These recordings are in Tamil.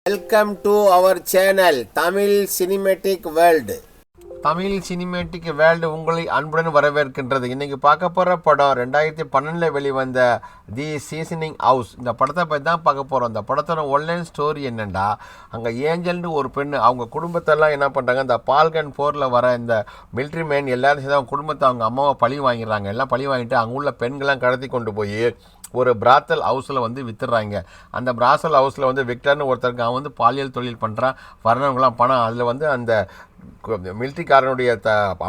Welcome to our channel Tamil cinematic world. Tamil cinematic world உங்களை அன்புடன் வரவேற்கின்றது. இன்றைக்கி பார்க்க போகிற படம் 2012 வெளிவந்த தி சீசனிங் ஹவுஸ். இந்த படத்தை பற்றி தான் பார்க்க போகிறோம். இந்த படத்தோட ஒன்லைன் ஸ்டோரி என்னென்னா, அங்கே ஏஞ்சல்னு ஒரு பெண் அவங்க குடும்பத்தெல்லாம் என்ன பண்ணுறாங்க, இந்த பால்கன் போரில் வர இந்த மிலிட்ரி மேன் எல்லாரும் சேர்ந்து அவங்க குடும்பத்தை அவங்க அம்மாவை பழி வாங்கிடுறாங்க. எல்லாம் பழி வாங்கிட்டு அங்கே உள்ள பெண்கள்லாம் கடத்தி கொண்டு போய் ஒரு பிராத்தல் ஹவுஸில் வந்து வித்துடுறாங்க. அந்த பிராத்தல் ஹவுஸில் வந்து விக்டர்னு ஒருத்தருக்கு அவன் வந்து பாலியல் தொழில் பண்ணுறான். வர்றவங்களாம் பணம். அதில் வந்து அந்த மிலிட்ரிக்காரனுடைய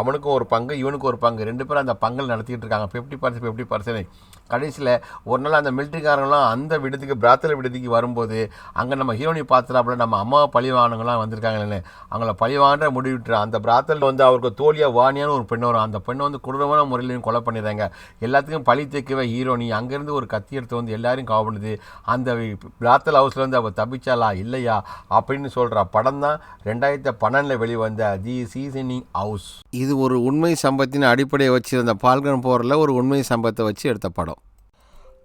அவனுக்கும் ஒரு பங்கு, இவனுக்கும் ஒரு பங்கு, ரெண்டு பேரும் அந்த பங்கில் நடத்திக்கிட்டு இருக்காங்க. 50% கடைசியில் ஒரு நாள் அந்த மிலிட்ரிக்காரங்களாம் அந்த விடுதிக்கு பிராத்தல் விடுதிக்கு வரும்போது அங்கே நம்ம ஹீரோனி பார்த்துறாப்புல நம்ம அம்மாவை பழிவானவங்களாம் வந்திருக்காங்கன்னு அவங்கள பழிவான்ற முடிவிட்டுறான். அந்த பிராத்தல் வந்து அவருக்கு தோழியாக வாணியான ஒரு பெண் வரும். அந்த பெண்ணை வந்து கொடூரமான முறையிலையும் கொலை பண்ணிடுறாங்க. எல்லாத்துக்கும் பழி தேக்கவே ஹீரோனி அங்கேருந்து ஒரு கத்தி எடுத்து வந்து எல்லாரையும் காவலுது. அந்த பிராத்தல் ஹவுஸில் வந்து அவள் தப்பிச்சாலா இல்லையா அப்படின்னு சொல்கிற படம் தான் 2012 வெளிவந்த தி சீசனிங் ஹவுஸ். இது ஒரு உண்மை சம்பவத்தின் அடிப்படையை வச்சிருந்த பால்கன் போரில் ஒரு உண்மை சம்பவத்தை வச்சு எடுத்த படம்.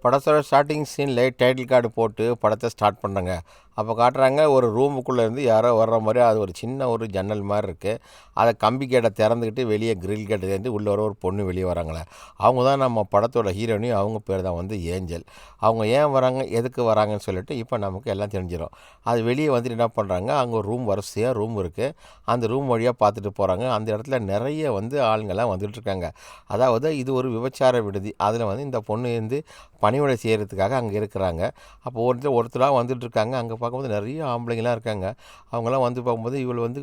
படத்தோட ஸ்டார்டிங் சீனில் டைட்டில் கார்டு போட்டு படத்தை ஸ்டார்ட் பண்ணுறாங்க. அப்போ காட்டுறாங்க ஒரு ரூமுக்குள்ளே இருந்து யாரோ வர்ற மாதிரி, அது ஒரு சின்ன ஒரு ஜன்னல் மாதிரி இருக்குது. அதை கம்பி கேட்டை திறந்துக்கிட்டு வெளியே கிரில் கேட்டை சேர்ந்து உள்ளே வர ஒரு பொண்ணு வெளியே வராங்களே, அவங்க தான் நம்ம படத்தோட ஹீரோனி. அவங்க பேர் தான் வந்து ஏஞ்சல். அவங்க ஏன் வராங்க, எதுக்கு வராங்கன்னு சொல்லிட்டு இப்போ நமக்கு எல்லாம் தெரிஞ்சிடும். அது வெளியே வந்துட்டு என்ன பண்ணுறாங்க, அங்கே ஒரு ரூம் வரிசையாக ரூம் இருக்குது. அந்த ரூம் வழியாக பார்த்துட்டு போகிறாங்க. அந்த இடத்துல நிறைய வந்து ஆளுங்கள்லாம் வந்துட்டுருக்காங்க. அதாவது இது ஒரு விபச்சார விடுதி. அதில் வந்து இந்த பொண்ணு இருந்து பணிவிடை செய்கிறதுக்காக அங்கே இருக்கிறாங்க. அப்போ ஒருத்தராக வந்துட்டுருக்காங்க. அங்கே பார்க்கும்போது நிறைய ஆம்பளைங்களாம் இருக்காங்க. அவங்களாம் வந்து பார்க்கும்போது இவள் வந்து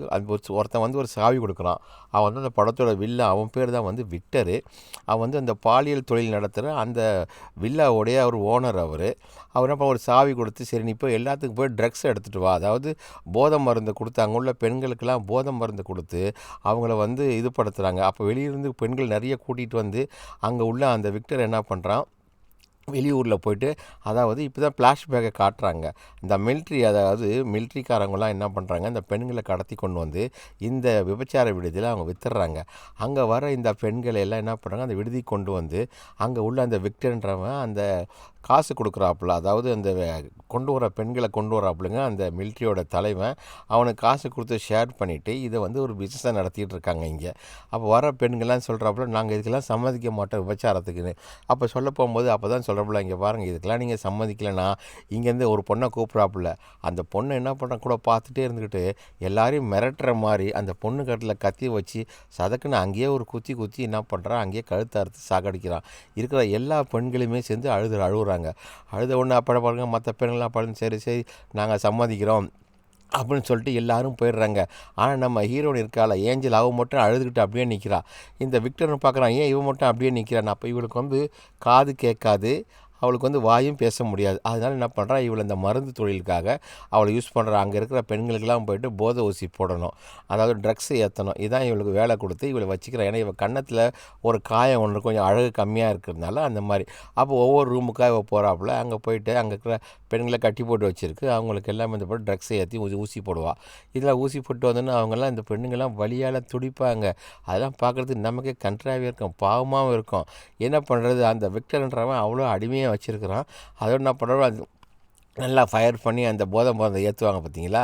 ஒருத்தன் வந்து ஒரு சாவி கொடுக்குறான். அவன் வந்து அந்த படத்தோட வில்லா, அவன் பேர் தான் வந்து விக்டரு. அவன் வந்து அந்த பாலியல் தொழில் நடத்துகிற அந்த வில்லாவுடைய ஒரு ஓனர். அவர் அப்போ ஒரு சாவி கொடுத்து, சரி நீ இப்போ எல்லாத்துக்கும் போய் ட்ரக்ஸ் எடுத்துகிட்டு வா, அதாவது போதை மருந்து கொடுத்து அங்கே உள்ள பெண்களுக்கெல்லாம் போதை மருந்து கொடுத்து அவங்கள வந்து இது படுத்துகிறாங்க. அப்போ வெளியிருந்து பெண்கள் நிறைய கூட்டிகிட்டு வந்து அங்கே உள்ள அந்த விக்டர் என்ன பண்ணுறான், வெளியூரில் போயிட்டு, அதாவது இப்போ தான் ஃப்ளாஷ்பேக்கை காட்டுறாங்க. இந்த மிலிட்ரிக்காரங்களாம் என்ன பண்ணுறாங்க, இந்த பெண்களை கடத்தி கொண்டு வந்து இந்த விபச்சார விடுதியில் அவங்க வித்துடுறாங்க. அங்கே வர இந்த பெண்களை எல்லாம் என்ன பண்ணுறாங்க, அந்த விடுதிக்கு கொண்டு வந்து அங்கே உள்ள அந்த விக்டர்ன்றவன் அந்த காசு கொடுக்குறாப்புல, அதாவது அந்த கொண்டு வர பெண்களை கொண்டு வராப்புலங்க அந்த மிலிட்ரியோட தலைவன் அவனுக்கு காசு கொடுத்து ஷேர் பண்ணிவிட்டு இதை வந்து ஒரு பிஸ்னஸாக நடத்திட்டு இருக்காங்க இங்கே. அப்போ வர பெண்கள்லாம் சொல்கிறாப்புல, நாங்கள் இதுக்கெல்லாம் சம்மதிக்க மாட்டோம் விபச்சாரத்துக்குன்னு. அப்போ சொல்ல போகும்போது அப்போ தான் சொல்கிறப்புல, இங்கே பாருங்கள் இதுக்கெல்லாம் நீங்கள் சம்மதிக்கலைன்னா இங்கேருந்து ஒரு பொண்ணை கூப்பிட்றாப்புல. அந்த பொண்ணை என்ன பண்ணுற கூட பார்த்துட்டே இருந்துக்கிட்டு எல்லாரையும் மிரட்டுற மாதிரி அந்த பொண்ணு கட்டில் கத்தி வச்சு சதக்குன்னு அங்கேயே ஒரு குத்தி என்ன பண்ணுறான், அங்கேயே கழுத்தை அறுத்து சாகடிக்கிறான். இருக்கிற எல்லா பெண்களையுமே சேர்ந்து அழுகுறாங்க. அழுத ஒன்று அப்போ பாருங்க, மற்ற பெண்கள்லாம் பாருங்க, சரி நாங்கள் சம்மதிக்கிறோம் அப்படின்னு சொல்லிட்டு எல்லாரும் போயிடுறாங்க. ஆனால் நம்ம ஹீரோயின் இருக்கால ஏஞ்சல், அவன் மட்டும் அழுதுகிட்டு அப்படியே நிற்கிறா. இந்த விக்டர்னு பார்க்குறான், ஏன் இவன் மட்டும் அப்படியே நிற்கிறான். அப்போ இவளுக்கு வந்து காது கேட்காது, அவளுக்கு வந்து வாயும் பேச முடியாது. அதனால் என்ன பண்ணுறா, இவளை இந்த மருந்து தொழிலுக்காக அவளை யூஸ் பண்ணுறா. அங்கே இருக்கிற பெண்களுக்கெல்லாம் போய்ட்டு போதை ஊசி போடணும், அதாவது ட்ரக்ஸு ஏற்றணும். இதான் இவளுக்கு வேலை கொடுத்து இவளை வச்சுக்கிறான். ஏன்னா இவள் கன்னத்தில் ஒரு காயம் ஒன்று கொஞ்சம் அழகு கம்மியாக இருக்கிறதுனால அந்த மாதிரி. அப்போ ஒவ்வொரு ரூமுக்காக இவள் போகிறாப்புல. அங்கே போயிட்டு அங்கே இருக்கிற பெண்களை கட்டி போட்டு வச்சுருக்கு. அவங்களுக்கு எல்லாமே இந்த போட்டு ட்ரக்ஸை ஏற்றி ஊசி போடுவாள். இதில் ஊசி போட்டு வந்தோன்னா அவங்கெல்லாம் இந்த பெண்ணுங்கள்லாம் வலியால் துடிப்பாங்க. அதெல்லாம் பார்க்குறதுக்கு நமக்கே கன்றாவியாக இருக்கும், பாவமாகவும் இருக்கும். என்ன பண்ணுறது, அந்த விக்டர்ன்றவன் அவ்வளோ அடிமையாக வச்சுருக்கிறான். அதோடு என்ன பண்ணுறோம், அது நல்லா ஃபயர் பண்ணி அந்த போதை மருந்தை ஏற்றுவாங்க பார்த்தீங்களா.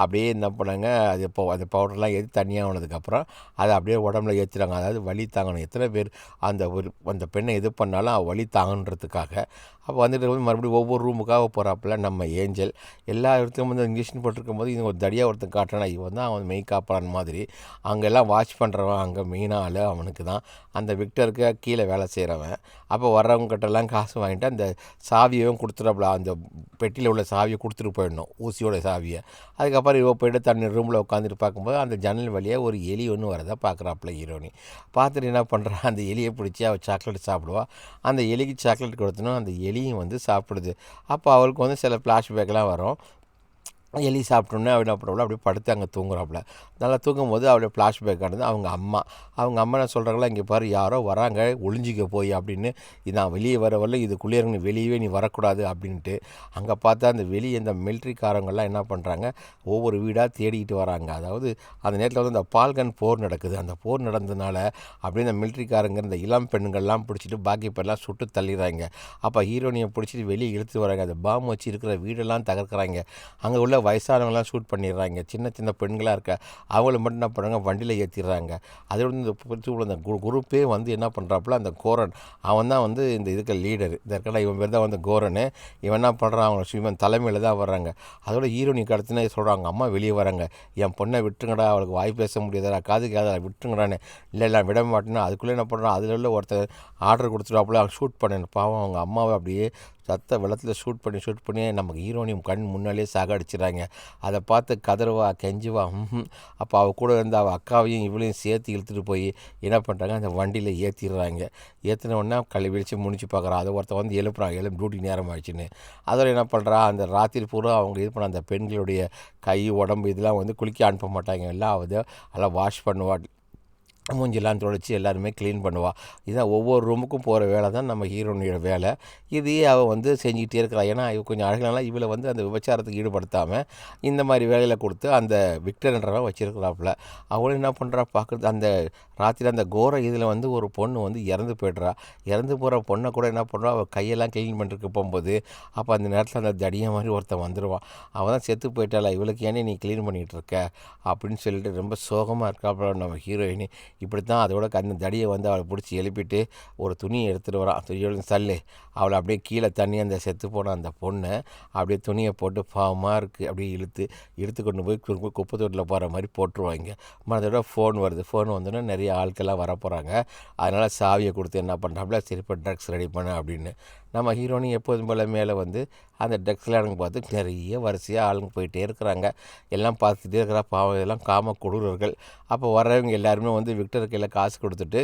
அப்படியே என்ன பண்ணாங்க, அது இப்போ அந்த பவுடர்லாம் ஏற்றி தனியாக ஆனதுக்கப்புறம் அதை அப்படியே உடம்புல ஏற்றுறாங்க. அதாவது வலி தாங்கணும். எத்தனை பேர் அந்த பெண்ணை இது பண்ணாலும் வலி தாங்கன்றதுக்காக. அப்போ வந்துட்டு மறுபடியும் ஒவ்வொரு ரூமுக்காக போகிறாப்புல நம்ம ஏஞ்சல். எல்லா இடத்துலையும் வந்து இன்ஜெக்ஷன் போட்டிருக்கும் போது இவங்க ஒரு தடியாக ஒருத்தன் காட்டுறான், இவன் தான் அவன் மெய் காப்பான் மாதிரி. அங்கெல்லாம் வாட்ச் பண்ணுறவன் அங்கே மெயினாக ஆள் அவனுக்கு தான், அந்த விக்டருக்கு கீழே வேலை செய்கிறவன். அப்போ வர்றவங்ககிட்டலாம் காசு வாங்கிட்டு அந்த சாவியையும் கொடுத்துடாப்புல, அந்த பெட்டியில் உள்ள சாவியை கொடுத்துட்டு போயிடணும், ஊசியோட சாவியை. அதுக்கப்புறம் இவ போய்ட்டு தண்ணி ரூமில் உட்காந்துட்டு பார்க்கும்போது அந்த ஜன்னல் வழியாக ஒரு எலி ஒன்று வரதை பார்க்குறாப்புல ஹீரோனி. பார்த்துட்டு என்ன பண்ணுறான், அந்த எலியை பிடிச்சி அவள் சாக்லேட் சாப்பிடுவா. அந்த எலிக்கு சாக்லேட் கொடுத்தனும் அந்த எலியும் வந்து சாப்பிடுது. அப்போ அவளுக்கு வந்து சில ஃப்ளாஷ்பேக்லாம் வரும். எலி சாப்பிட்டோன்னே அவள் என்ன பண்ணுறாப்புல அப்படியே படுத்து அங்கே தூங்குறாப்புல. நல்லா தூங்கும்போது அவளுடைய ஃப்ளாஷ்பேக் ஆனது அவங்க அம்மா என்ன சொல்கிறாங்களா, இங்கே பாரு யாரோ வராங்க ஒளிஞ்சிக்க போய் அப்படின்னு. நான் வெளியே வரவில்லை, இதுக்குள்ளே நீ வெளியவே நீ வரக்கூடாது அப்படின்ட்டு. அங்கே பார்த்தா அந்த வெளியே இந்த மிலிட்ரிக்காரங்கெல்லாம் என்ன பண்ணுறாங்க, ஒவ்வொரு வீடாக தேடிக்கிட்டு வராங்க. அதாவது அந்த நேரத்தில் வந்து அந்த பால்கன் போர் நடக்குது. அந்த போர் நடந்ததுனால அப்படியே இந்த மிலிட்ரிக்காரங்க இந்த இளம் பெண்கள்லாம் பிடிச்சிட்டு பாக்கி பேர்லாம் சுட்டு தள்ளிடுறாங்க. அப்போ ஹீரோனியை பிடிச்சிட்டு வெளியே இழுத்து வராங்க. அந்த பாம்பு வச்சு இருக்கிற வீடெல்லாம் தகர்க்கிறாங்க. அங்கே உள்ள வயசானவங்களாம் ஷூட் பண்ணிடுறாங்க. சின்ன சின்ன பெண்களாக இருக்க அவங்கள மட்டும் என்ன பண்ணுறாங்க, வண்டியில் ஏற்றிடுறாங்க. அதோட இந்த இந்த குரூப்பே வந்து என்ன பண்ணுறாப்புல, அந்த கோரன் அவன் தான் வந்து இந்த இதுக்கு லீடர். இந்த இருக்கடா இவன் பேர் தான் வந்து கோரனு. இவன் என்ன பண்ணுறான், அவங்க இவன் தலைமையில் தான் வர்றாங்க. அதோட ஹீரோனிக்கு அடுத்துனே சொல்கிறாங்க, அம்மா வெளியே வராங்க, என் பொண்ணை விட்டுருங்கடா, அவளுக்கு வாய் பேச முடியாதா, காது கேத விட்டுருங்கடான்னு. இல்லை விட மாட்டேன்னா அதுக்குள்ளே என்ன பண்ணுறான், அதில் உள்ள ஒருத்தர் ஆர்டர் கொடுத்துட்டாப்புல அவன் ஷூட் பண்ணேன். பாவம் அவங்க அம்மாவை அப்படியே சத்த வெள்ளத்தில் ஷூட் பண்ணி நமக்கு ஹீரோனியும் கண் முன்னாலே சாகடிச்சிடறாங்க. அதை பார்த்து கதறுவா கெஞ்சுவா. அப்போ அவள் கூட இருந்த அவள் அக்காவையும் இவளையும் சேர்த்து இழுத்துட்டு போய் என்ன பண்ணுறாங்க, அந்த வண்டியில் ஏற்றிடுறாங்க. ஏற்றின உடனே விழிச்சு முடிச்சு பார்க்குறான். அதை ஒருத்தர் வந்து எழுப்புறான், டியூட்டி நேரம் ஆயிடுச்சுன்னு. அதில் என்ன பண்ணுறா, அந்த ராத்திரி பூரா அவங்க இது பண்ண அந்த பெண்களுடைய கை உடம்பு இதெல்லாம் வந்து குளிக்க அனுப்ப மாட்டாங்க. எல்லாம் அதெல்லாம் வாஷ் பண்ணுவா, மூஞ்சிலாம் துடைச்சி எல்லாருமே க்ளீன் பண்ணுவாள். இதுதான் ஒவ்வொரு ரூமுக்கும் போகிற வேலை தான் நம்ம ஹீரோனியோட வேலை. இதையே அவள் வந்து செஞ்சுக்கிட்டே இருக்கிறாள். ஏன்னா இவள் கொஞ்சம் அழகான இவளை வந்து அந்த விபச்சாரத்துக்கு ஈடுபடுத்தாமல் இந்த மாதிரி வேலையில் கொடுத்து அந்த விக்டர்ன்றவன் வச்சுருக்கிறாப்புல. அவளும் என்ன பண்ணுறா பார்க்குறது, அந்த ராத்திரி அந்த கோர இதில் வந்து ஒரு பொண்ணு வந்து இறந்து போய்ட்றா. இறந்து போகிற பொண்ணை கூட என்ன பண்ணுறா, அவள் கையெல்லாம் க்ளீன் பண்ணிட்டு போகும்போது அப்போ அந்த நேரத்தில் அந்த தடியை மாதிரி ஒருத்தன் வந்துடுவான். அவள் தான் செத்து போயிட்டாளா, இவளுக்கு ஏன்னே நீ க்ளீன் பண்ணிகிட்டு இருக்க அப்படின்னு சொல்லிட்டு ரொம்ப சோகமாக இருக்காப்புல நம்ம ஹீரோயினி. இப்படி தான் அதோட அந்த தடியை வந்து அவளை பிடிச்சி எழுப்பிட்டு ஒரு துணியை எடுத்துகிட்டு வரான். துணியோட தள்ளு, அவளை அப்படியே கீழே தண்ணி அந்த செத்து போன அந்த பொண்ணை அப்படியே துணியை போட்டு பாவமாக இருக்குது அப்படியே இழுத்து கொண்டு போய் குப்பை தொட்டில் போகிற மாதிரி போட்டுருவாங்க. அதோட ஃபோன் வருது. ஃபோன் வந்தோடனே நிறைய ஆட்கள்லாம் வர போகிறாங்க. அதனால் சாவியை கொடுத்து என்ன பண்ணுறாப்புல, சரி இப்போ ட்ரக்ஸ் ரெடி பண்ண அப்படின்னு. நம்ம ஹீரோனி எப்போதும் போல் மேலே வந்து அந்த ட்ரக்ஸ்லாம் எனக்கு பார்த்து நிறைய வரிசையாக ஆளுங்க போயிட்டே இருக்கிறாங்க. எல்லாம் பார்த்துட்டே இருக்கிற பாவம், இதெல்லாம் காம கொடூரர்கள். அப்போ வர்றவங்க எல்லாருமே வந்து விக்டர் கையில் காசு கொடுத்துட்டு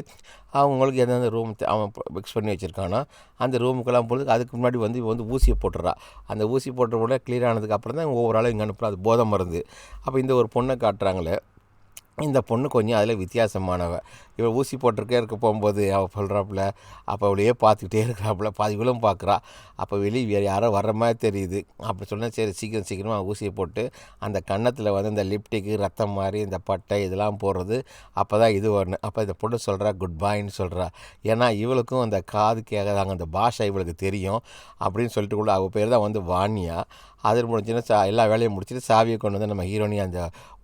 அவங்களுக்கு எந்தெந்த ரூம் அவன் ஃபிக்ஸ் பண்ணி வச்சுருக்கானோ அந்த ரூமுக்கெல்லாம் போகிறது. அதுக்கு முன்னாடி வந்து இவன் வந்து ஊசியை போட்டுறா. அந்த ஊசி போட்ட கூட கிளியர் ஆனதுக்கு அப்புறம் தான் ஒவ்வொரு ஆளும் இங்கே அனுப்புகிறா. அது போதை மருந்து. அப்போ இந்த ஒரு பொண்ணை காட்டுறாங்களே, இந்த பொண்ணு கொஞ்சம் அதில் வித்தியாசமானவ. இவள் ஊசி இருக்க போகும்போது அவள் சொல்கிறாப்புல, அப்போ அவளையே பார்த்துக்கிட்டே இருக்கிறாப்புல. பாதிகளும் பார்க்குறா. அப்போ வெளியே வேறு யாரோ வர்ற மாதிரி தெரியுது. அப்படி சொன்னால் சரி சீக்கிரமாக ஊசியை போட்டு அந்த கன்னத்தில் வந்து இந்த லிப்டிக்கு ரத்தம் மாதிரி இந்த பட்டை இதெல்லாம் போடுறது. அப்போ தான் இது வரணும். அப்போ இந்த பொண்ணு சொல்கிறா குட் பாய்ன்னு சொல்கிறா. ஏன்னா இவளுக்கும் அந்த காது கேட்காதாங்க, அந்த பாஷை இவளுக்கு தெரியும் அப்படின்னு சொல்லிட்டு கூட அவள் பேர் தான் வந்து வாணியா. அது முடிஞ்சுன்னா எல்லா வேலையும் முடிச்சுட்டு சாவியை கொண்டு வந்து நம்ம ஹீரோனி அந்த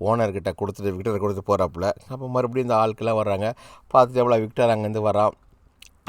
ஓனர்கிட்ட கொடுத்துட்டு விக்டரை கொடுத்து போகிறாப்புல. அப்போ மறுபடியும் இந்த ஆட்கள்லாம் வர்றாங்க. பார்த்துட்டு எவ்வளோ விக்டர் அங்கேருந்து வரான்.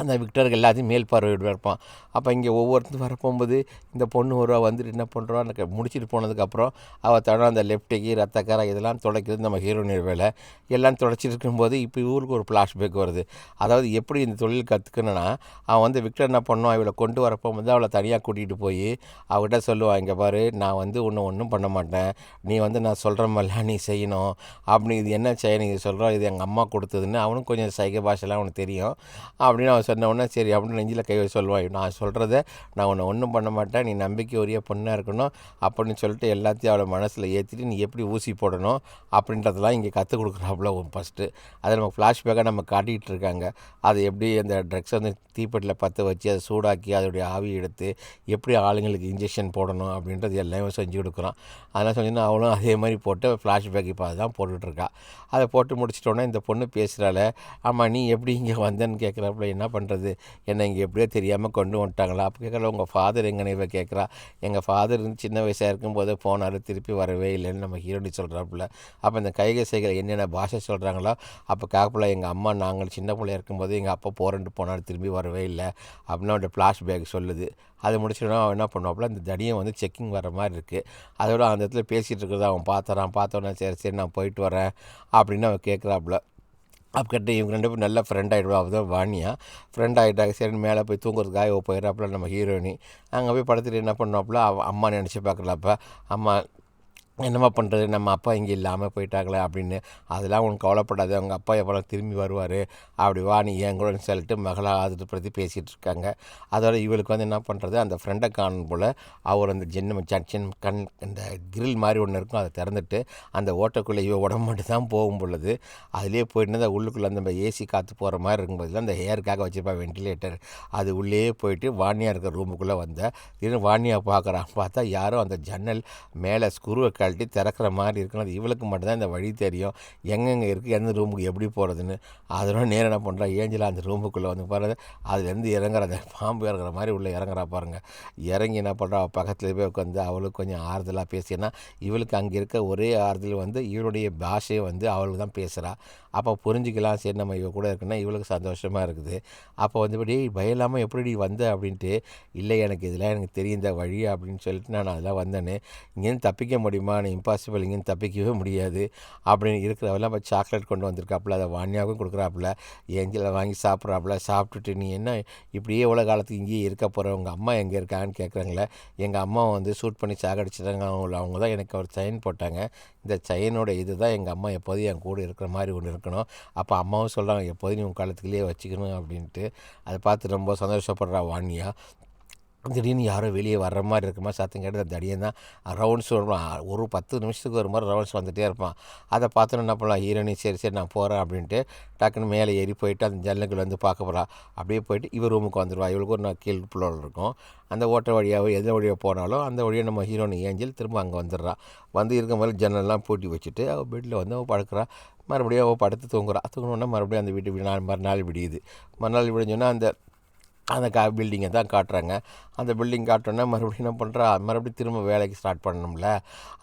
அந்த விக்டருக்கு எல்லாத்தையும் மேல் பார்வையிட்டு இருப்பான். அப்போ இங்கே ஒவ்வொருத்தரும் வரப்போகும்போது இந்த பொண்ணு ஒரு வந்துட்டு என்ன பண்ணுறோம், எனக்கு முடிச்சுட்டு போனதுக்கப்புறம் அவள் தட அந்த லெஃப்ட்டுக்கு ரத்தக்கார இதெல்லாம் துடைக்கிறது நம்ம ஹீரோனியர் வேலை. எல்லாம் துடைச்சிட்டு இருக்கும்போது இப்போ இவருக்கு ஒரு ஃப்ளாஷ்பேக் வருது. அதாவது எப்படி இந்த தொழில் கற்றுக்கணுன்னா, அவன் வந்து விக்டர் என்ன பண்ணோம், இவளை கொண்டு வரப்போகும்போது அவளை தனியாக கூட்டிகிட்டு போய் அவகிட்ட சொல்லுவாள், இங்கே பாரு நான் வந்து ஒன்றும் பண்ண மாட்டேன், நீ வந்து நான் சொல்கிற மாதிரிலாம் நீ செய்யணும் அப்படி. இது என்ன செய்யணும் இது சொல்கிறோம், இது எங்கள் அம்மா கொடுத்ததுன்னு அவனும் கொஞ்சம் சைகை பாஷெல்லாம் அவனுக்கு தெரியும். அப்படின்னு அவன் சொன்ன உடனே சரி அப்படின்னு நெஞ்சில் கை வச்சு சொல்லுவான், நான் சொல்கிறத நான் உன்னை ஒன்றும் பண்ண மாட்டேன், நீ நம்பிக்கை உரிய பொண்ணாக இருக்கணும் அப்படின்னு சொல்லிட்டு எல்லாத்தையும் அவளை மனசில் ஏற்றிட்டு நீ எப்படி ஊசி போடணும் அப்படின்றதெல்லாம் இங்கே கற்றுக் கொடுக்குறாப்புல ஃபஸ்ட்டு. அதை நம்ம ஃப்ளாஷ்பேக்காக நம்ம காட்டிகிட்டு இருக்காங்க. அது எப்படி அந்த ட்ரக்ஸ் வந்து தீப்பெட்டியில் பற்ற வச்சு அதை சூடாக்கி அதோடைய ஆவி எடுத்து எப்படி ஆளுங்களுக்கு இன்ஜெக்ஷன் போடணும் அப்படின்றது எல்லாமே செஞ்சு கொடுக்குறான். அதெல்லாம் சொன்னீங்கன்னா அவளும் அதே மாதிரி போட்டு ஃப்ளாஷ்பேக் இப்போ அதுதான் போட்டுட்ருக்கா. அதை போட்டு முடிச்சிட்டோன்னே இந்த பொண்ணு பேசுகிறாள், ஆமாம் நீ எப்படி இங்கே வந்தேன்னு கேட்குறாப்புல. என்ன பண்ணுறது, என்னை இங்கே எப்படியோ தெரியாமல் கொண்டு வந்துட்டாங்களா. அப்போ கேட்குற உங்கள் ஃபாதர் எங்கன்னு இவ கேட்குறா. எங்கள் ஃபாதர் சின்ன வயசாக இருக்கும்போது போனார், திருப்பி வரவே இல்லைன்னு நம்ம ஹீரோனி சொல்கிறாப்புல. அப்போ இந்த கைகசைகள் என்னென்ன பாஷை சொல்கிறாங்களோ அப்போ கேட்கல, எங்கள் அம்மா நாங்கள் சின்ன பிள்ளையா இருக்கும்போது எங்கள் அப்பா போகிறேன்ட்டு போனார், திரும்பி வரவே இல்லை அப்படின்னு அவன் ஃப்ளாஷ்பேக் சொல்லுது. அதை முடிச்சிடனா அவன் என்ன பண்ணுவாப்புல, அந்த தடியை வந்து செக்கிங் வர மாதிரி இருக்குது. அதோட அந்த இடத்துல பேசிகிட்டு இருக்கிறத அவன் பார்த்தோன்னே சரி நான் போயிட்டு வரேன் அப்படின்னு அவன் கேட்குறாப்புல. அப்போ கிட்ட இவங்க 2 பேரும் நல்ல ஃப்ரெண்ட் ஆகிடுவா. அவள் தான் வாணியா ஃப்ரெண்ட் ஆகிட்டாங்க. சரி மேலே போய் தூங்குறதுக்காக போயிடறாப்புல நம்ம ஹீரோயினி. அங்கே போய் படுத்துட்டு என்ன பண்ணாப்புல, அவன் அம்மா நினச்சி பார்க்குறாப்ப, அம்மா என்னம்மா பண்ணுறது, நம்ம அப்பா இங்கே இல்லாமல் போயிட்டாங்களே அப்படின்னு. அதெல்லாம் உனக்கு கவலைப்படாது, அவங்க அப்பா எப்போ திரும்பி வருவார், அப்படி வா நீ என் கூடன்னு சொல்லிட்டு மகளை அதை பற்றி பேசிகிட்டு இருக்காங்க. அதோட இவளுக்கு வந்து என்ன பண்ணுறது, அந்த ஃப்ரெண்டை காணும் போல் அவர் அந்த கண் இந்த கிரில் மாதிரி ஒன்று இருக்கும், அதை திறந்துட்டு அந்த ஓட்டைக்குள்ளே இவ உடம்பு மட்டும் தான் போகும் பொழுது அதிலே போயிட்டு அந்த உள்ளுக்குள்ளே அந்த ஏசி காற்று போகிற மாதிரி இருக்கும்போது அந்த ஹேருக்காக வச்சுருப்பா வெண்டிலேட்டர், அது உள்ளே போயிட்டு வாணியாக இருக்கிற ரூமுக்குள்ளே வந்த திடீர்னு வாணியாக பார்க்குறான். பார்த்தா யாரும் அந்த ஜன்னல் மேலே ஸ்குருவை கழட்டி திறக்கிற மாதிரி இருக்கணும். அது இவளுக்கு மட்டும்தான் இந்த வழி தெரியும், எங்கெங்கே இருக்குது, எந்த ரூமுக்கு எப்படி போகிறதுன்னு. அதோட நேரம் என்ன பண்ணுறா, ஏஞ்சலா அந்த ரூமுக்குள்ளே வந்து பாருங்க, அதுலேருந்து இறங்குற அந்த பாம்பு இறங்குற மாதிரி உள்ளே இறங்குறா பாருங்கள். இறங்கி என்ன பண்ணுறா, பக்கத்தில் போய் உட்காந்து அவளுக்கு கொஞ்சம் ஆறுதலாக பேசினா, இவளுக்கு அங்கே இருக்க ஒரே ஆறுதல் வந்து இவளுடைய பாஷையை வந்து அவளுக்கு தான் பேசுகிறா. அப்போ புரிஞ்சிக்கலாம், சரி நம்ம இவ கூட இருக்குன்னா இவளுக்கு சந்தோஷமாக இருக்குது. அப்போ வந்து இப்படி பயலாமல் எப்படி வந்த அப்படின்ட்டு, இல்லை எனக்கு இதெல்லாம் எனக்கு தெரியும் இந்த வழி அப்படின்னு சொல்லிட்டு நான் அதெல்லாம் வந்தேன்னு. இங்கேருந்து தப்பிக்க முடியுமா, நான் இம்பாசிபிள், இங்கேருந்து தப்பிக்கவே முடியாது அப்படின்னு இருக்கிறவெல்லாம் இப்போ சாக்லேட் கொண்டு வந்திருக்காப்புல, அதை வாணியாவுக்கும் கொடுக்குறாப்புல, ஏஞ்சலை வாங்கி சாப்பிட்றாப்புல. சாப்பிட்டுட்டு நீ என்ன இப்படியே எவ்வளோ காலத்துக்கு இங்கேயே இருக்க போகிற, உங்கள் அம்மா எங்கே இருக்காங்கன்னு கேட்குறாங்களே. எங்கள் அம்மாவை வந்து ஷூட் பண்ணி சாகடிச்சிட்டாங்க, அவங்க தான் எனக்கு ஒரு செயின் போட்டாங்க, இந்த செயினோட இது தான் எங்கள் அம்மா எப்போதும் என் கூட இருக்கிற மாதிரி ஒன்று இருக்கணும். அப்போ அம்மாவும் சொல்கிறாங்க எப்போதும் நீ உங்கள் காலத்துக்குள்ளேயே வச்சுக்கணும் அப்படின்ட்டு. அதை பார்த்து ரொம்ப சந்தோஷப்படுறா வாணியா. திடீர்னு யாரோ வெளியே வர்ற மாதிரி இருக்குமா சத்தம் கேட்டு அந்த தடியன் தான் ரவுண்ட்ஸ் வருவான். ஒரு 10 நிமிஷத்துக்கு ஒரு மாதிரி ரவுண்ட்ஸ் வந்துகிட்டே இருப்பான். அதை பார்த்தோன்னு என்ன பண்ணலாம், ஹீரோனி சரி நான் போகிறேன் அப்படின்ட்டு டக்குன்னு மேலே ஏறி போயிட்டு அந்த ஜன்னலுக்குள்ள வந்து பார்க்க போகிறா. அப்படியே போயிட்டு இவர் ரூமுக்கு வந்துடுவா. இவளுக்கு ஒரு கீழ் புள்ளோல் இருக்கும். அந்த ஓட்டை வழியாக எந்த வழியாக போனாலும் அந்த வழியாக நம்ம ஹீரோனி ஏஞ்சல் திரும்ப அங்கே வந்துடுறா. வந்து இருக்கும் போது ஜன்னல்லாம் பூட்டி வச்சுட்டு அவள் பெட்டில் வந்து அவள் படுக்கிறா. மறுபடியும் அவள் படுத்து தூங்கினோன்னா மறுபடியும் அந்த வீட்டு மறுநாள் விடியுது. மறுநாள் விடிஞ்சோன்னா அந்த பில்டிங்கை தான் காட்டுறாங்க. அந்த பில்டிங் காட்டோன்னா மறுபடியும் என்ன பண்ணுறா, மறுபடியும் திரும்ப வேலைக்கு ஸ்டார்ட் பண்ணணும்ல.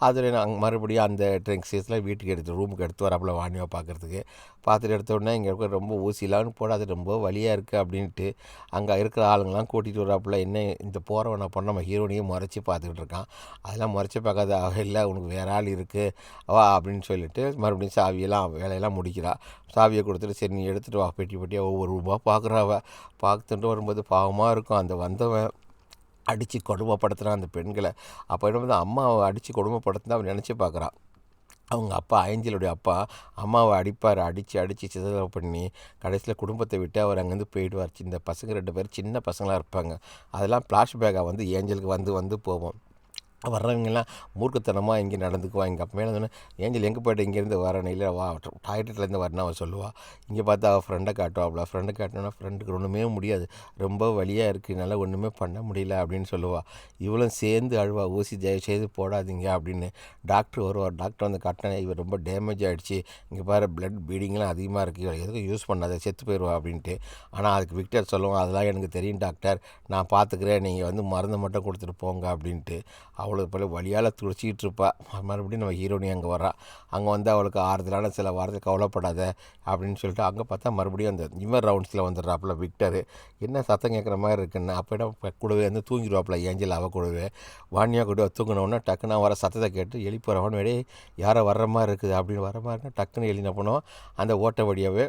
அதில் நாங்கள் மறுபடியும் அந்த ட்ரிங்க்ஸில் வீட்டுக்கு ரூமுக்கு எடுத்து வரப்பல வாணியாக பார்க்குறதுக்கு. பார்த்துட்டு எடுத்தோடனே இங்கே இருக்க ரொம்ப ஊசிலான்னு போடாது, ரொம்ப வலியாக இருக்குது அப்படின்ட்டு அங்கே இருக்கிற ஆளுங்களாம் கூட்டிகிட்டு வராப்புல. என்ன இந்த போகிறவனை பண்ண நம்ம ஹீரோனையும் முறைச்சி பார்த்துக்கிட்டு இருக்கான். அதெல்லாம் முறைச்சி பார்க்காத, இல்லை உனக்கு வேற ஆள் இருக்குது வா அப்படின்னு சொல்லிட்டு மறுபடியும் வேலையெல்லாம் முடிக்கிறா. சாவியை கொடுத்துட்டு சரி நீ எடுத்துகிட்டு வா, பெட்டியாக ஒவ்வொரு ரூபா பார்க்குறாவ. பார்த்துட்டு வரும்போது பாவமாக இருக்கும். அந்த வந்தவன் அடித்து கொடுமைப்படுத்துகிறான் அந்த பெண்களை. அப்போ என்ன வந்து அம்மாவை அடித்து கொடுமைப்படுத்தினா அவன் நினச்சி பார்க்குறான். அவங்க அப்பா ஏஞ்சலுடைய அப்பா அம்மாவை அடிப்பார், அடித்து சிதறல் பண்ணி கடைசியில் குடும்பத்தை விட்டு அவர் அங்கேருந்து போயிடுவார். இந்த பசங்க 2 பேர் சின்ன பசங்களாக இருப்பாங்க. அதெல்லாம் ஃப்ளாஷ்பேக்காக வந்து ஏஞ்சலுக்கு வந்து போவோம். வர்றவங்கெல்லாம் மூர்க்கத்தனமாக இங்கே நடந்துக்குவான். எங்கள் அப்பா மேலே சொன்னேன், ஏஞ்சல் எங்கே போய்ட்டு இங்கேருந்து வரணும், இல்லை வா டாய்லெட்லேருந்து வரணும் அவள் சொல்லுவாள். இங்கே பார்த்தா அவள் ஃப்ரெண்டை காட்டுவாள். ஃப்ரெண்டை காட்டினோன்னா ஃப்ரெண்டுக்கு ஒன்றுமே முடியாது, ரொம்ப வலியாக இருக்குது, என்னால் ஒன்றுமே பண்ண முடியல அப்படின்னு சொல்லுவாள். இவளும் சேர்ந்து அழுவா, ஊசி தயவு செய்து போடாதீங்க அப்படின்னு. டாக்டர் வருவார். டாக்டர் வந்து காட்டினா இவர் ரொம்ப டேமேஜ் ஆகிடுச்சு, இங்கே பாரு பிளட் ப்ளீடிங்லாம் அதிகமாக இருக்குது, இவள் எதுக்கும் யூஸ் பண்ணாத செத்து போயிடுவா அப்படின்ட்டு. ஆனால் அதுக்கு விக்டர் சொல்லுவோம், அதெல்லாம் எனக்கு தெரியும் டாக்டர், நான் பார்த்துக்கிறேன், நீங்கள் வந்து மருந்து மட்டும் கொடுத்துட்டு போங்க அப்படின்ட்டு. அவளுக்கு போல வழியால் துடிச்சிக்கிட்டு இருப்பா. மறுபடியும் நம்ம ஹீரோனி அங்கே வரா. அங்கே வந்து அவளுக்கு ஆறுதலான சில வார்த்தை, கவலைப்படாத அப்படின்னு சொல்லிட்டு அங்கே பார்த்தா மறுபடியும் அந்த இவர் ரவுண்ட்ஸில் வந்துடுறாப்புல விக்டரு. என்ன சத்தம் கேட்குற மாதிரி இருக்குன்னு. அப்போ என்ன கூடவே வந்து தூங்கிடுவாப்புல ஏஞ்சல். அவள் கூடவே வாணியா கூட தூங்கினோன்னா டக்குன்னு வர சத்தத்தை கேட்டு எழுப்பிறவன் வேடே யாரோ வர்ற மாதிரி இருக்குது அப்படின்னு வர மாதிரி இருக்குன்னா டக்குன்னு எழுதின பண்ணுவோம். அந்த ஓட்டை வழியாகவே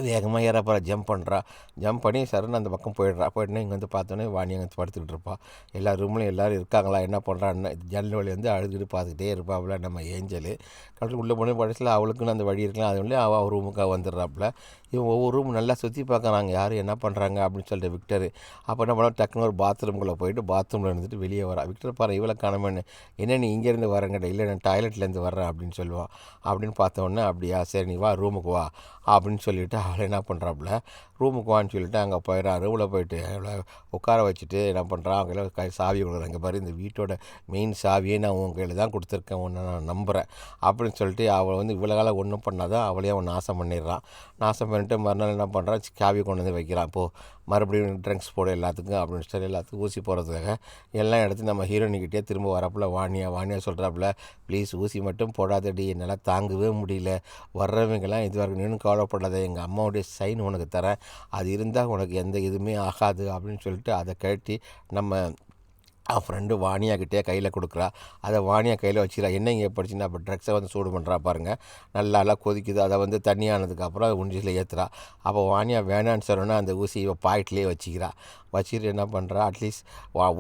வேகமாக ஏறப்போற ஜம்ப் பண்ணுறா. ஜம்ப் பண்ணி சருன்னு அந்த பக்கம் போயிடுறா. போயிட்டுனா இங்கே வந்து பார்த்தோன்னே வாணி அங்கே படுத்துக்கிட்டு இருப்பா. எல்லா ரூம்லையும் எல்லோரும் இருக்காங்களா, என்ன பண்ணுறான்னு ஜன்னல் வழி வந்து அழுதுகிட்டு பார்த்துக்கிட்டே இருப்பாப்புல நம்ம ஏஞ்சல். கடைசியில் உள்ளே போன படத்தில் அவளுக்குன்னு அந்த வழி இருக்கலாம், அது வந்து அவள் ரூமுக்காக வந்துடுறாப்புல. இவன் ஒவ்வொரு ரூம் நல்லா சுற்றி பார்க்குறாங்க, யார் என்ன பண்ணுறாங்க அப்படின்னு சொல்லிட்டு விக்டரு. அப்போ என்ன பண்ண டக்குன்னு ஒரு பாத்ரூம்குள்ளே போயிட்டு பாத்ரூமில் இருந்துட்டு வெளியே வரா. விக்டர் பாரு இவ்வளோ காணமேன்னு, என்ன நீ இங்கேருந்து வரங்கட்ட, இல்லை நான் டாய்லெட்லேருந்து வரேன் அப்படின்னு சொல்லுவான். அப்படின்னு பார்த்தோன்னே அப்படியா சரி நீ வா ரூமுக்கு வா அப்படின்னு சொல்லிவிட்டு அவளை என்ன பண்ணுறாப்புல ரூமுக்கு வான்னு சொல்லிட்டு அங்கே போயிடறான். ரூமில் போயிட்டு அவளை உட்கார வச்சுட்டு என்ன பண்ணுறான், அவங்க எல்லாம் சாவி கொடுக்குறாங்க, இங்கே பாரு இந்த வீட்டோட மெயின் சாவியே நான் உன் கையில் தான் கொடுத்துருக்கேன், ஒன்று நான் நம்புகிறேன் அப்படின்னு சொல்லிட்டு அவளை வந்து இவ்வளோ காலம் ஒன்றும் பண்ணாதான் அவளையே அவன் நாசம் பண்ணிடுறான். நாசம் பண்ணிட்டு மறுநாள் என்ன பண்ணுறான், சாவியை கொண்டு வந்து வைக்கிறான். இப்போது மறுபடியும் ட்ரிங்க்ஸ் போட எல்லாத்துக்கும் அப்படின்னு சொல்லி எல்லாத்துக்கும் ஊசி போடுறதுக்காக எல்லாம் எடுத்து நம்ம ஹீரோனிக்கிட்டே திரும்ப வரப்பில் வாணியா சொல்கிறாப்புல, ப்ளீஸ் ஊசி மட்டும் போடாதடி, என்னால் தாங்கவே முடியல, வர்றவங்கெல்லாம் இது வரைக்கும் நின்று கவலைப்படாத, எங்கள் அம்மாவுடைய சைன் உனக்கு தரேன், அது இருந்தால் உனக்கு எந்த இதுவுமே ஆகாது அப்படின்னு சொல்லிட்டு அதை கழட்டி நம்ம அவன் ஃப்ரெண்டு வாணியாக்கிட்டே கையில் கொடுக்குறா. அதை வாணியா கையில் வச்சுக்கிறா. என்ன இங்கே படிச்சுன்னா அப்போ ட்ரக்ஸை வந்து சூடு பண்ணுறா பாருங்கள். நல்லா கொதிக்குது. அதை வந்து தண்ணி ஆனதுக்கப்புறம் அதை உண்டியில் ஏற்றுறா. அப்போ வாணியா வேணான்னு சொன்னோன்னா அந்த ஊசியை பாக்கெட்லேயே வச்சுக்கிறா. வச்சுட்டு என்ன பண்ணுறா, அட்லீஸ்ட்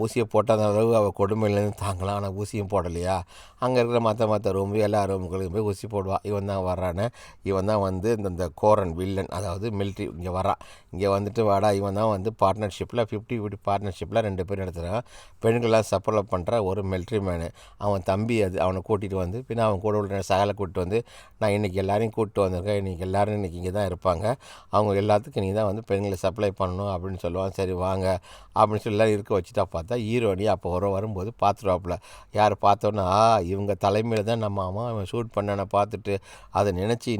ஊசியை போட்டால் அளவு அவள் கொடுமையிலேருந்து தாங்கலாம். ஆனால் ஊசியும் போடலையா. அங்கே இருக்கிற மற்ற ரூம் எல்லா ரூமுகளுக்கும் போய் ஊசி போடுவாள். இவன் தான் வர்றானே, இவன் தான் வந்து இந்த கோரன் வில்லன், அதாவது மிலிட்ரி இங்கே வரான். இங்கே வந்துட்டு வாடா, இவன் தான் வந்து பார்ட்னர்ஷிப்பில் 50-50 பார்ட்னர்ஷிப்பில் 2 பேர் எடுத்துகிறான். பெண்கள்லாம் சப்போர்ட் பண்ணுற ஒரு மிலிட்ரி மேனு. அவன் தம்பி அது. அவனை கூட்டிகிட்டு வந்து பின்ன அவன் கூட உள்ள சகலை கூப்பிட்டு வந்து, நான் இன்றைக்கி எல்லோரையும் கூப்பிட்டு வந்திருக்கேன், இன்றைக்கி எல்லோரும் இன்றைக்கி இங்கே தான் இருப்பாங்க, அவங்க எல்லாத்துக்கும் நீ தான் வந்து பெண்களை சப்ளை பண்ணணும் அப்படின்னு சொல்லுவான். சரி வாங்க அப்படின்னு சொல்லி எல்லோரும் இருக்க வச்சுட்டா. பார்த்தா ஹீரோனி அப்போ வரும்போது பார்த்துருவாப்புல. யார் பார்த்தோன்னா, இவங்க தலைமையில் தான் நம்ம அம்மா அவன் ஷூட் பண்ணனை பார்த்துட்டு அதை நினச்சி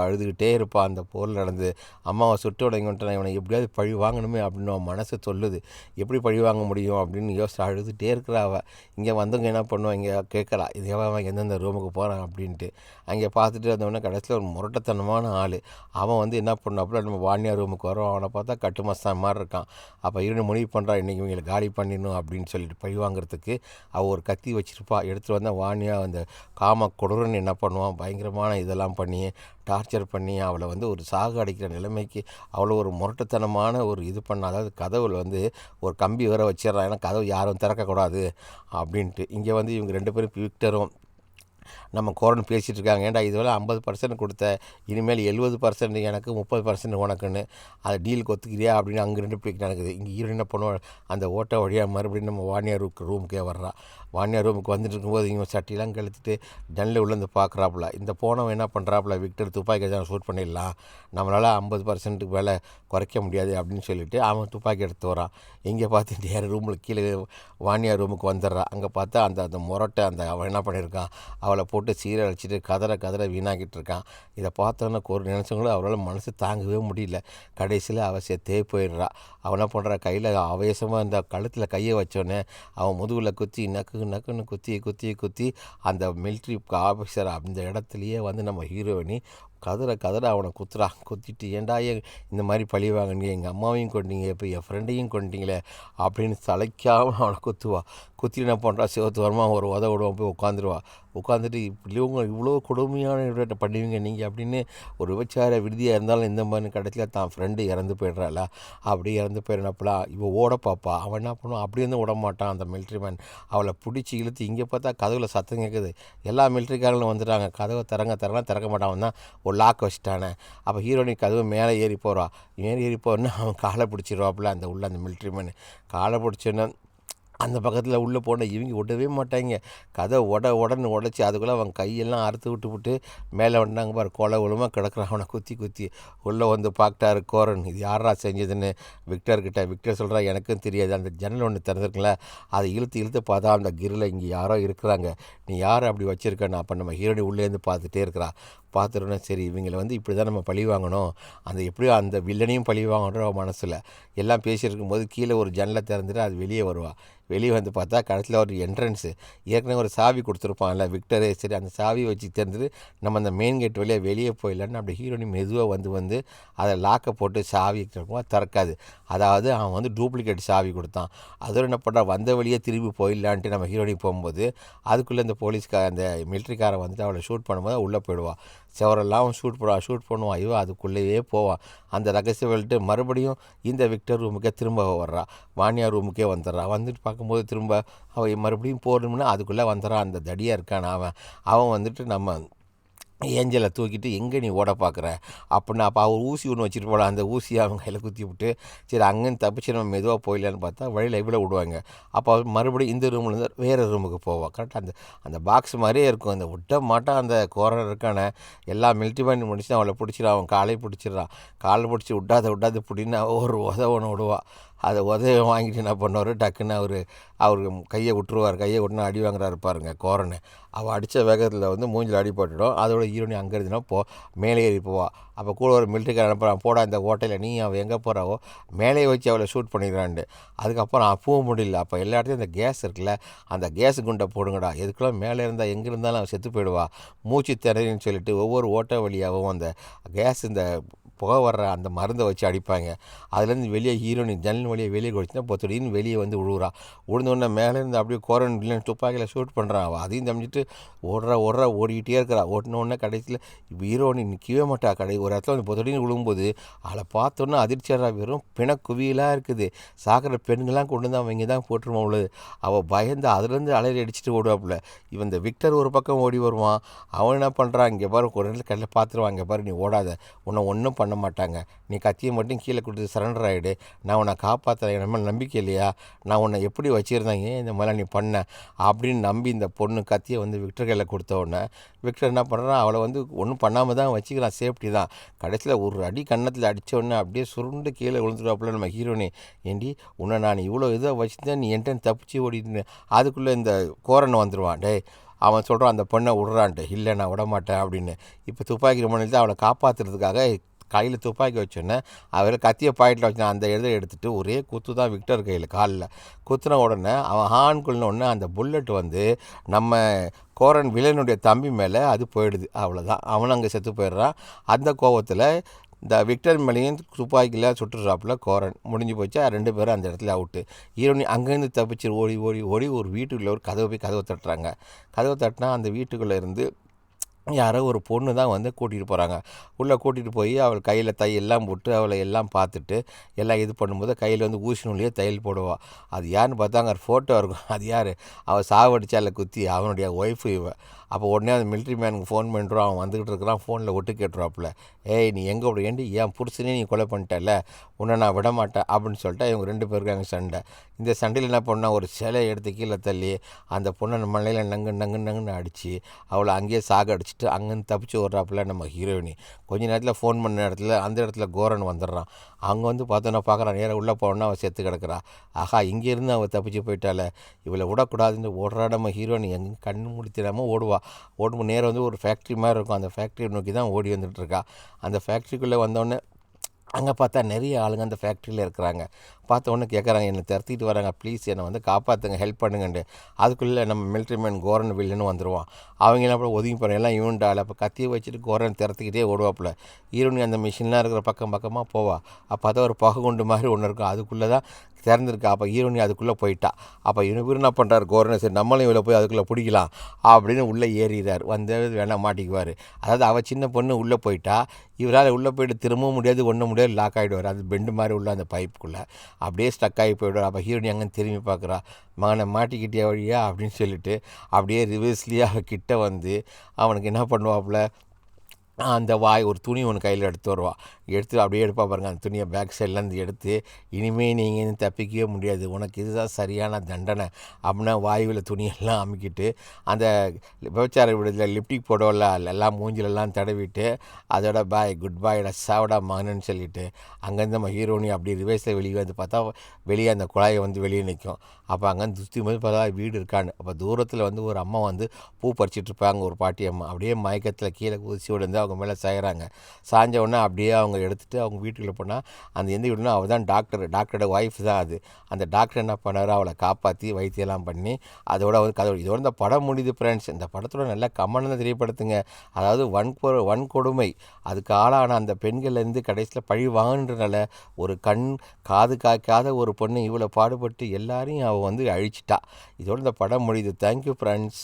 அழுதுகிட்டே இருப்பான். அந்த போரில் நடந்து அம்மாவை சுட்டு உடங்கிட்டான், இவனை எப்படியாவது பழி வாங்கணுமே அப்படின்னு அவன் மனசு சொல்லுது. எப்படி பழி வாங்க முடியும் அப்படின்னு யோசிச்சு அழுதுகிட்டே இருக்கிறா. அவள் இங்கே வந்தவங்க என்ன பண்ணுவான், இங்கே கேட்குறா இது அவன் எந்தெந்த ரூமுக்கு போகிறான் அப்படின்ட்டு. அங்கே பார்த்துட்டு வந்தவொடனே கடைசியில் ஒரு முரட்டத்தனமான ஆள். அவன் வந்து என்ன பண்ணாப்புல, நம்ம வாணியா ரூமுக்கு வரோம். அவனை பார்த்தா கட்டுமஸ்தான் மாதிரி இருக்கான். அப்போ இவனு முடிவு பண்ணுறான், இன்றைக்கி இவங்களை காலி பண்ணிடணும் அப்படின்னு சொல்லிட்டு பழி வாங்குறதுக்கு அவள் ஒரு கத்தி வச்சுருப்பா. எடுத்துகிட்டு வந்தால் வாணியா அந்த காம கொடுறன்னு என்ன பண்ணுவான், பயங்கரமான இதெல்லாம் பண்ணி டார்ச்சர் பண்ணி அவளை வந்து ஒரு சாகு அடிக்கிற நிலைமைக்கு அவ்வளோ ஒரு முரட்டுத்தனமான ஒரு இது பண்ண. அதாவது கதவுல வந்து ஒரு கம்பி வேற வச்சிடறான், ஏன்னா கதவு யாரும் திறக்கக்கூடாது அப்படின்ட்டு. இங்கே வந்து இவங்க 2 பேரும் விக்டரும் நம்ம கோரன் பேசிகிட்டு இருக்காங்க. ஏன்டா இதுவரை 50% கொடுத்த, இனிமேல் 70% எனக்கு 30% உனக்குன்னு அதை டீலுக்கு ஒத்துக்கிறியா அப்படின்னு அங்கே 2 பிடிக்க நடக்குது. இங்கே ஹீரோ என்ன பண்ணுவோம், அந்த ஓட்டை வழியாக மறுபடியும் நம்ம வாணியார் ரூமுக்கே வர்றா. வாணியார் ரூமுக்கு வந்துட்டு இருக்கும்போது இவங்க சட்டிலாம் கழுத்துட்டு ஜன்னல் உள்ளேருந்து பார்க்குறாப்புல. இந்த போனவன் என்ன பண்ணுறாப்புல, விக்டர் துப்பாக்கி தான் ஷூட் பண்ணிடலாம், நம்மளால் 50%க்கு மேலே குறைக்க முடியாது அப்படின்னு சொல்லிவிட்டு அவன் துப்பாக்கி எடுத்து வரான். இங்கே பார்த்து நேர ரூமில் கீழே வாணியார் ரூமுக்கு வந்துடுறான். அங்கே பார்த்தா அந்த முரட்டை அவன் என்ன பண்ணியிருக்கான், அவளை போட்டு சீரழிச்சிட்டு கதற வீணாக்கிட்டு இருக்கான். இதை பார்த்தோன்னா ஒரு நினச்சவங்களும் அவரால் மனசு தாங்கவே முடியல. கடைசியில் அவள் செத்தே போயிடுறா. அவன் என்ன பண்ணுறா, கையில் ஆவேசமாக இந்த கழுத்தில் கையை வச்சோன்னே அவன் முதுகில் குத்தி நக்குன்னு குத்தி அந்த மிலிட்ரி ஆஃபீஸர் அந்த இடத்துலையே வந்து நம்ம ஹீரோயினி கதற அவனை குத்திட்டு, ஏன்டா இந்த மாதிரி பழி வாங்கினீங்க, எங்கள் அம்மாவையும் கொண்டீங்க, இப்போ என் ஃப்ரெண்டையும் கொண்டீங்களே அப்படின்னு சளைக்காமல் அவனை குத்திட்டு என்ன பண்ணுறா, சிவத்து வரமாக ஒரு விடுவான், போய் உட்காந்துட்டு இவ்வளோ கொடுமையான பண்ணுவீங்க நீங்கள் அப்படின்னு. ஒரு விபச்சார விடுதியாக இருந்தாலும் இந்த மாதிரி கடைசியில் தான் ஃப்ரெண்டு இறந்து போய்ட்றாள. அப்படி இறந்து போயிடப்பலாம் இவன் ஓட பார்ப்பா. அவன் என்ன பண்ணுவான், அப்படி வந்து விட மாட்டான் அந்த மிலிட்ரி மேன். அவளை பிடிச்சி இழுத்து இங்கே பார்த்தா கதவுல சத்தம் கேட்குது. எல்லா மிலிட்ரிக்காரங்களும் வந்துட்டாங்க. கதவை திறக்க மாட்டான் தான் ஒரு லாக் வச்சுட்டானே. அப்போ ஹீரோயினி கதவு மேலே ஏறி போகிறோன்னா அவன் காலை பிடிச்சிருவாப்புல. அந்த மிலிட்ரி மேனு காலை பிடிச்சோன்னா அந்த பக்கத்தில் உள்ளே போனால் இவங்க விடவே மாட்டாங்க. கதை உடனே உடச்சி அதுக்குள்ளே அவன் கையெல்லாம் அறுத்து விட்டு மேலே வந்தாங்க பாரு. கொலை ஒழுமாக கிடக்குறான். அவனை குத்தி உள்ளே வந்து பார்த்தாரு கோரன், இது யாரா செஞ்சதுன்னு விக்டர் சொல்கிறா, எனக்கும் தெரியாது. அந்த ஜன்னல் ஒன்று திறந்துருக்குங்கள, அதை இழுத்து பார்த்தா அந்த கிரில் இங்கே யாரோ இருக்கிறாங்க, நீ யார் அப்படி வச்சுருக்கேன்னு. அப்போ நம்ம ஹீரோனி உள்ளேருந்து பார்த்துட்டே இருக்கிறா. பார்த்துட்டோன்னா சரி இவங்களை வந்து இப்படி தான் நம்ம பழி வாங்கணும், எப்படியோ அந்த வில்லனையும் பழி வாங்கணுன்ற மனசில் எல்லாம் பேசியிருக்கும் போது கீழே ஒரு ஜன்னலை திறந்துட்டு அது வெளியே வந்து பார்த்தா கடைசியில் ஒரு என்ட்ரன்ஸு, ஏற்கனவே ஒரு சாவி கொடுத்துருப்பான்ல விக்டரே. சரி அந்த சாவியை வச்சு திறந்துட்டு நம்ம அந்த மெயின் கேட் வழியாக வெளியே போயிடலான்னு அப்படி ஹீரோனி மெதுவாக வந்து அதை லாக்கை போட்டு சாவி திறக்காது. அதாவது அவன் வந்து டூப்ளிகேட் சாவி கொடுத்தான். அதோடு என்ன பண்ணுறான், வந்த வழியே திரும்பி போயிடலான்ட்டு நம்ம ஹீரோனி போகும்போது அதுக்குள்ளே இந்த அந்த மிலிட்ரிக்காரன் வந்துட்டு அவளை ஷூட் பண்ணும்போது உள்ளே போயிடுவான். செவரெல்லாம் அவன் ஷூட் பண்ணுவான். ஐயோ அதுக்குள்ளேயே போவான். அந்த ரகசியம் வெளிட்டு மறுபடியும் இந்த விக்டர் ரூமுக்கே திரும்ப வர்றா. வாணியார் ரூமுக்கே வந்துடுறான். வந்துட்டு பார்க்கும்போது திரும்ப அவன் மறுபடியும் போகணும்னா அதுக்குள்ளே வந்துடுறான். அந்த தடியாக இருக்கான் அவன் வந்துட்டு நம்ம ஏஞ்சலை தூக்கிட்டு எங்கே நீ ஓட பார்க்குற அப்படின்னா, அப்போ அவர் ஊசி ஒன்று வச்சுட்டு போகலாம். அந்த ஊசியை அவங்க கையில் குத்தி விட்டு சரி அங்கேன்னு தப்பிச்சு நம்ம மெதுவாக போயிடலான்னு பார்த்தா வழியில் இவ்வளோ விடுவாங்க. அப்போ மறுபடியும் இந்த ரூம்லேருந்து வேறு ரூமுக்கு போவான். கரெக்டாக அந்த பாக்ஸ் மாதிரியே இருக்கும். அந்த விட்ட மாட்டான் அந்த கோரன் இருக்கான. எல்லா மிலிட்ரி பண்ணி முடிச்சு அவளை பிடிச்சிடான். அவன் காலை பிடிச்சி விடாத பிடின்னு ஒரு உதவனை விடுவான். அதை உதவி வாங்கிட்டு என்ன பண்ணுவார், டக்குன்னு அவருக்கு கையை விட்டுனா அடி வாங்குறாரு பாருங்க கோரனை. அவள் அடித்த வேகத்தில் வந்து மூஞ்சில் அடி போட்டுடும். அதோட ஹீரோனி அங்கே இருந்துன்னா மேலே ஏறி போவாள். அப்போ கூட ஒரு மிலிட்ரிக்காரன் அனுப்புகிறான், போடா இந்த ஓட்டையில் நீ அவள் எங்கே போகிறாவோ மேலே வச்சு அவளை ஷூட் பண்ணிக்கிறான்ட்டு. அதுக்கப்புறம் போக முடியல. அப்போ எல்லா இடத்துலையும் அந்த கேஸ் இருக்குல்ல, அந்த கேஸு குண்டை போடுங்கடா, எதுக்குலாம் மேலே இருந்தால் எங்கே இருந்தாலும் அவன் செத்து போயிடுவா, மூச்சு திணறின்னு சொல்லிட்டு ஒவ்வொரு ஓட்டை வழியாகவும் அந்த கேஸ் இந்த புகை வர்ற அந்த மருந்தை வச்சு அடிப்பாங்க. அதுலேருந்து வெளியே ஹீரோயின் ஜன்னல் வழியே வெளியே குடிச்சுன்னா இப்போ திடீர்னு வெளியே வந்து விழுவுறா. விழுந்தோடனே மேலேருந்து அப்படியே கோரன் வில்லன் துப்பாக்கியில் ஷூட் பண்ணுறான். அவள் அதையும் தம்பிச்சுட்டு ஓடிக்கிட்டே இருக்கிறா. ஓட்டினோடனே கடைசியில் ஹீரோயின் நிற்கவே மாட்டா. ஒரு இடத்துல வந்து இப்போ திடீர்னு விழும்போது அவளை பார்த்தோன்னா அதிர்ச்சியாக வெறும் பிணக்குவியலாக இருக்குது. சாக்கிற பெண்கள்லாம் கொண்டு வந்து அவன் இங்கே தான் போட்டுருவான் உள்ளது. அவள் பயந்து அதுலேருந்து அலையில் அடிச்சுட்டு ஓடுவாப்புல. இவன் இந்த விக்டர் ஒரு பக்கம் ஓடி வருவான். அவன் என்ன பண்ணுறான், இங்கே பாரு ஒரு இடத்துல கல்லில் பார்த்துருவான், இங்கே பாரு நீ ஓடாத, உன்னை ஒன்றும் பண்ண மாட்டாங்க, நீ கத்தியை மட்டும் கீழே கொடுத்து சரண்டர் ஆகிடு, நான் உன்னை காப்பாற்றுறேன், என் மேலே நம்பிக்கை இல்லையா, நான் உன்னை எப்படி வச்சுருந்தேன், ஏன் இந்த மாதிரிலாம் நீ பண்ண அப்படின்னு நம்பி இந்த பொண்ணு கத்தியை வந்து விக்டர் கையில் கொடுத்த உடனே விக்டர் என்ன பண்ணுறான், அவளை வந்து ஒன்றும் பண்ணாமல் தான் வச்சுக்கிறான், சேஃப்டி தான். கடைசியில் ஒரு அடி கன்னத்தில் அடித்த உடனே அப்படியே சுருண்டு கீழே விழுந்துடுவாப்புல நம்ம ஹீரோனி. ஏண்டி உன்னை நான் இவ்வளோ இதாக வச்சுருந்தேன், நீ என்கிட்ட தப்பிச்சு ஓடிட்டு. அதுக்குள்ளே இந்த கோரன் வந்துடுவான். டே அவன் சொல்கிறான் அந்த பொண்ணை விட்றான்ட்டு. இல்லை நான் விட மாட்டேன் அப்படின்னு. இப்போ துப்பாக்கி ரொம்ப தான் அவளை காப்பாற்றுறதுக்காக கையில் துப்பாக்கி வச்சோன்னே அவர் கத்தியை பாக்கெட்டில் வச்சுனா அந்த இதை எடுத்துகிட்டு ஒரே குத்து தான் விக்டர் கையில் காலில் குத்துன உடனே அவன் ஹான்குள்ளன உடனே அந்த புல்லட் வந்து நம்ம கோரன் வில்லனுடைய தம்பி மேலே அது போயிடுது. அவ்வளோதான், அவனும் அங்கே செத்து போயிடுறான். அந்த கோபத்தில் இந்த விக்டர் மேலேயும் துப்பாக்கியில் சுட்டுறாப்புல கோரன். முடிஞ்சு போச்சா, 2 பேரும் அந்த இடத்துல அவுட்டு. ஹீரோனி அங்கேருந்து தப்பிச்சு ஓடி ஒரு வீட்டுக்குள்ளே ஒரு கதவை தட்டுறாங்க. கதவை தட்டினா அந்த வீட்டுக்குள்ளே இருந்து யாரோ ஒரு பொண்ணு தான் வந்து கூட்டிகிட்டு போகிறாங்க. உள்ளே கூட்டிகிட்டு போய் அவள் கையில் தையெல்லாம் போட்டு அவளை எல்லாம் பார்த்துட்டு எல்லாம் இது பண்ணும்போது கையில் வந்து ஊசி நூலையே தையல் போடுவாள். அது யாருன்னு பார்த்தா அங்கே ஃபோட்டோ இருக்கும். அது யார், அவள் சாவடிச்சால குத்தி அவனுடைய ஒய்ஃபு இவ. அப்போ உடனே அந்த மிலிட்ரி மேனுக்கு ஃபோன் பண்ணுறான். அவன் வந்துக்கிட்டு இருக்கிறான். ஃபோனில் ஒட்டு கேட்டுருவாப்புல, ஏய் நீ எங்கே விட ஏண்டி என் புருஷனே நீ கொலை பண்ணிட்டல, உன்னை நான் விட மாட்டேன் அப்படின்னு சொல்லிட்டு இவங்க 2 பேருக்கு அங்கே சண்டை. இந்த சண்டையில் என்ன பண்ணால் ஒரு சிலையை எடுத்து கீழே தள்ளி அந்த பொண்ணை மண்ணையில் நங்குன்னு அடித்து அவளை அங்கேயே சாக அடிச்சுட்டு அங்கேருந்து தப்பிச்சு ஓடுறாப்புல நம்ம ஹீரோயினி. கொஞ்ச நேரத்தில் ஃபோன் பண்ண இடத்துல அந்த இடத்துல கோரன் வந்துடுறான். அங்கே வந்து பார்த்தோன்னா பார்க்குறான், நேராக உள்ளே போனோன்னா அவள் செத்து கிடக்கிறா. ஆஹா, இங்கேருந்து அவள் தப்பிச்சு போயிட்டால, இவளை விடக்கூடாதுன்னு ஓடுறா நம்ம ஹீரோயினி. எங்கே கண்ணு முடித்திடாமல் ஓடும் நேரம் வந்து ஒரு ஃபேக்ட்ரி மாதிரி இருக்கும். அந்த ஃபேக்ட்ரியை நோக்கி தான் ஓடி வந்துட்டுருக்கா. அந்த ஃபேக்ட்ரிக்குள்ளே வந்தோடனே அங்கே பார்த்தா நிறைய ஆளுங்க அந்த ஃபேக்ட்ரியில் இருக்கிறாங்க. பார்த்த உடனே கேட்குறாங்க, என்னை திரத்திட்டு வராங்க, ப்ளீஸ் என்னை வந்து காப்பாற்றுங்க, ஹெல்ப் பண்ணுங்கண்டு. அதுக்குள்ளே நம்ம மிலிட்ரி மேன் கோரன் வில்லுன்னு வந்துடுவான். அவங்க என்ன பண்ண ஒதுங்கி போகிறேன், எல்லாம் இவன்டால். அப்போ கத்தியை வச்சுட்டு கோரன் திறத்திக்கிட்டே ஓடுவாப்புல. ஹீரோனி அந்த மிஷின்லாம் இருக்கிற பக்கமாக போவா. அப்போ தான் ஒரு பகை குண்டு மாதிரி ஒன்று இருக்கும், அதுக்குள்ளே தான் திறந்துருக்கா. அப்போ ஹீரோனி அதுக்குள்ளே போயிட்டா. அப்போ இவர் என்ன பண்ணுறாரு, கோரனை சரி நம்மளும் இவ்வளோ போய் அதுக்குள்ளே பிடிக்கலாம் அப்படின்னு உள்ளே ஏறிறார். வந்து வேணாம் மாட்டிக்குவார். அதாவது அவள் சின்ன பொண்ணு உள்ளே போயிட்டா, இவரால் உள்ளே போய்ட்டு திரும்பவும் முடியாது, ஒன்றும் முடியாது, லாக் ஆகிடுவார். அது பெண்டு மாதிரி உள்ள அந்த பைப்புக்குள்ளே அப்படியே ஸ்டக் ஆகி போய்விடுவார். அப்போ ஹீரோனி அங்கே திரும்பி பார்க்குறா, மகனை மாட்டிக்கிட்டே வழியா அப்படின்னு சொல்லிட்டு அப்படியே ரிவர்ஸ்லேயே அவள் கிட்ட வந்து அவனுக்கு என்ன பண்ணுவாப்புல, அந்த ஒரு துணி ஒன்று கையில் எடுத்து வருவாள். எடுத்து அப்படியே எடுப்பா பாருங்கள். அந்த துணியை பேக் சைட்லேருந்து எடுத்து, இனிமேல் நீங்கள் தப்பிக்கவே முடியாது, உனக்கு இதுதான் சரியான தண்டனை அப்படின்னா வாயுவில் துணியெல்லாம் அமுக்கிட்டு அந்த விபச்சார விடுதலை லிப்டிக் போடல எல்லாம் மூஞ்சிலெல்லாம் தடவிட்டு அதோட குட் பாயோட சாவடா மகனுன்னு சொல்லிவிட்டு அங்கேருந்து நம்ம ஹீரோனி அப்படி ரிவர்ஸில் வெளியே வந்து பார்த்தா வெளியே அந்த குழாயை வந்து வெளியே நிற்கும். அப்போ அங்கேருந்து சுற்றி போது பார்த்தா வீடு இருக்கான்னு. அப்போ தூரத்தில் வந்து ஒரு அம்மா வந்து பூ பறிச்சிட்ருப்பாங்க, ஒரு பாட்டி அம்மா. அப்படியே மயக்கத்தில் கீழே குதிச்சு விழுந்து அவங்க மேலே சாயிறாங்க. சாஞ்ச உடனே அப்படியே அவங்க எடுத்துகிட்டு அவங்க வீட்டுக்குள்ளே போனால் அந்த எந்த வீடுனா அவள் தான் டாக்டரோட ஒய்ஃப் தான் அது. அந்த டாக்டர் என்ன பண்ணார், அவளை காப்பாற்றி வைத்தியெல்லாம் பண்ணி அதோட வந்து கதை. இதோட இந்த படம் முடியுது ஃப்ரெண்ட்ஸ். இந்த படத்தோட நல்ல கமெண்ட் தெரியப்படுத்துங்க. அதாவது வன்கொடுமை அதுக்கு ஆளான அந்த பெண்கள்லேருந்து கடைசியில் பழி வாங்குன்றனால ஒரு காது காய்க்காத ஒரு பொண்ணு இவ்வளோ பாடுபட்டு எல்லாரையும் அவள் வந்து அழிச்சிட்டா. இதோட இந்த படம் முடியுது. Thank you friends.